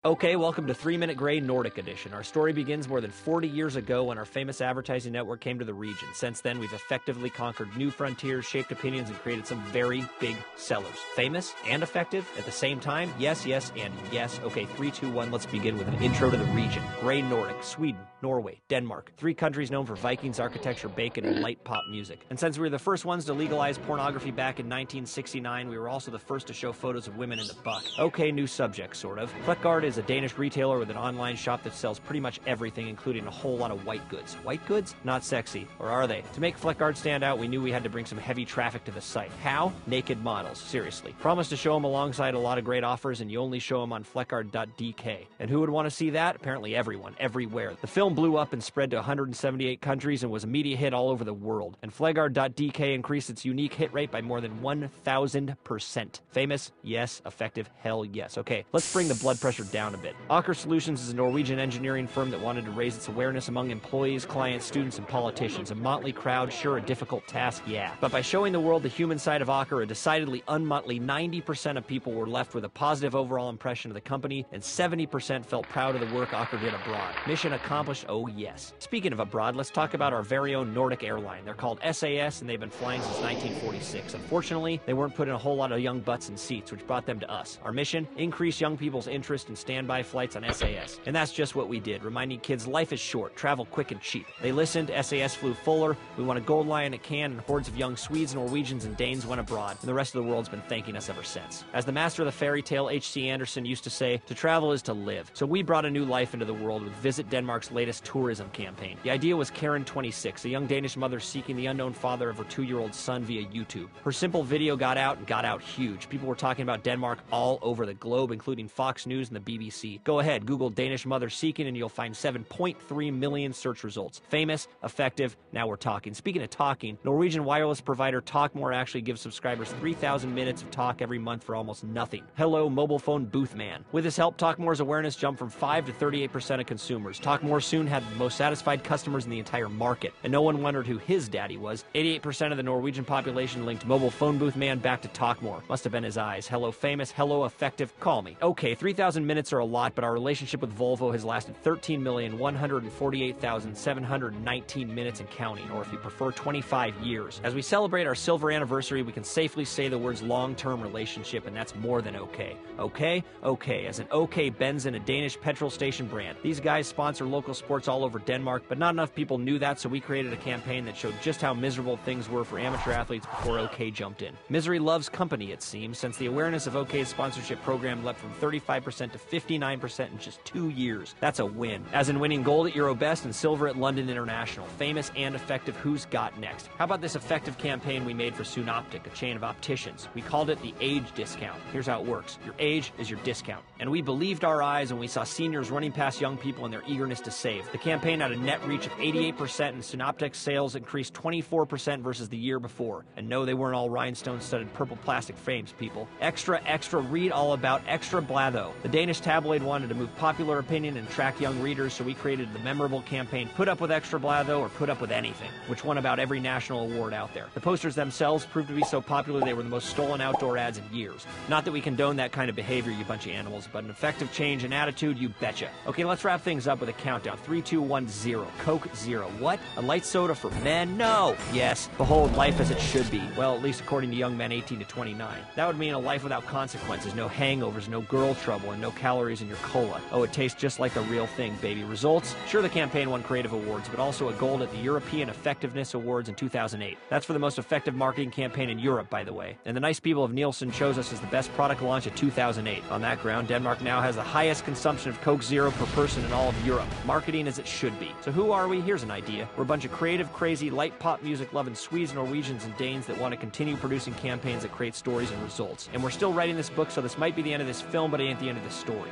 Okay, welcome to 3-Minute Gray Nordic Edition. Our story begins more than 40 years ago when our famous advertising network came to the region. Since then, we've effectively conquered new frontiers, shaped opinions, and created some very big sellers. Famous and effective at the same time? Yes, yes, and yes. Okay, 3, 2, 1, let's begin with an intro to the region. Gray Nordic, Sweden, Norway, Denmark. 3 countries known for Vikings, architecture, bacon, and light pop music. And since we were the first ones to legalize pornography back in 1969, we were also the first to show photos of women in the butt. Okay, new subject, sort of. Fleckgard is a Danish retailer with an online shop that sells pretty much everything, including a whole lot of white goods. White goods? Not sexy. Or are they? To make Fleckgard stand out, we knew we had to bring some heavy traffic to the site. How? Naked models. Seriously. Promise to show them alongside a lot of great offers, and you only show them on fleckgard.dk. And who would want to see that? Apparently everyone. Everywhere. The film blew up and spread to 178 countries and was a media hit all over the world. And fleckgard.dk increased its unique hit rate by more than 1,000%. Famous? Yes. Effective? Hell yes. Okay, let's bring the blood pressure down a bit. Aker Solutions is a Norwegian engineering firm that wanted to raise its awareness among employees, clients, students, and politicians. A motley crowd, sure, a difficult task, yeah. But by showing the world the human side of Aker, a decidedly unmotley 90% of people were left with a positive overall impression of the company, and 70% felt proud of the work Aker did abroad. Mission accomplished, oh yes. Speaking of abroad, let's talk about our very own Nordic airline. They're called SAS, and they've been flying since 1946. Unfortunately, they weren't putting a whole lot of young butts in seats, which brought them to us. Our mission? Increase young people's interest in standby flights on SAS. And that's just what we did, reminding kids life is short, travel quick and cheap. They listened, SAS flew fuller, we won a gold lion at Cannes, and hordes of young Swedes, Norwegians, and Danes went abroad, and the rest of the world's been thanking us ever since. As the master of the fairy tale H.C. Andersen used to say, to travel is to live. So we brought a new life into the world with Visit Denmark's latest tourism campaign. The idea was Karen, 26, a young Danish mother seeking the unknown father of her 2-year-old son via YouTube. Her simple video got out and got out huge. People were talking about Denmark all over the globe, including Fox News and the BBC. Go ahead, Google Danish mother seeking and you'll find 7.3 million search results. Famous, effective, now we're talking. Speaking of talking, Norwegian wireless provider Talkmore actually gives subscribers 3,000 minutes of talk every month for almost nothing. Hello, mobile phone booth man. With his help, Talkmore's awareness jumped from 5 to 38% of consumers. Talkmore soon had the most satisfied customers in the entire market, and no one wondered who his daddy was. 88% of the Norwegian population linked mobile phone booth man back to Talkmore. Must have been his eyes. Hello, famous. Hello, effective. Call me. Okay, 3,000 minutes are a lot, but our relationship with Volvo has lasted 13,148,719 minutes and counting, or if you prefer, 25 years. As we celebrate our silver anniversary, we can safely say the words long-term relationship, and that's more than okay. Okay? Okay, as an OK Benzin, a Danish petrol station brand. These guys sponsor local sports all over Denmark, but not enough people knew that, so we created a campaign that showed just how miserable things were for amateur athletes before OK jumped in. Misery loves company, it seems, since the awareness of OK's sponsorship program leapt from 35% to 59% in just 2 years. That's a win. As in winning gold at Eurobest and silver at London International. Famous and effective. Who's got next? How about this effective campaign we made for Synoptic, a chain of opticians? We called it the age discount. Here's how it works. Your age is your discount. And we believed our eyes when we saw seniors running past young people in their eagerness to save. The campaign had a net reach of 88%, and Synoptic's sales increased 24% versus the year before. And no, they weren't all rhinestone-studded purple plastic frames, people. Extra, extra, read all about Extra Blatho. The Danish tabloid wanted to move popular opinion and attract young readers, so we created the memorable campaign Put Up with Extra Blatho or Put Up with Anything, which won about every national award out there. The posters themselves proved to be so popular they were the most stolen outdoor ads in years. Not that we condone that kind of behavior, you bunch of animals, but an effective change in attitude, you betcha. Okay, let's wrap things up with a countdown. 3, 2, 1, 0. Coke Zero. What? A light soda for men? No! Yes. Behold, life as it should be. Well, at least according to young men 18 to 29. That would mean a life without consequences, no hangovers, no girl trouble, and no calories in your cola. Oh, it tastes just like the real thing, baby. Results? Sure, the campaign won creative awards, but also a gold at the European Effectiveness Awards in 2008. That's for the most effective marketing campaign in Europe, by the way. And the nice people of Nielsen chose us as the best product launch of 2008. On that ground, Denmark now has the highest consumption of Coke Zero per person in all of Europe. Marketing as it should be. So who are we? Here's an idea. We're a bunch of creative, crazy, light pop music loving Swedes, Norwegians, and Danes that want to continue producing campaigns that create stories and results. And we're still writing this book, so this might be the end of this film, but it ain't the end of this story.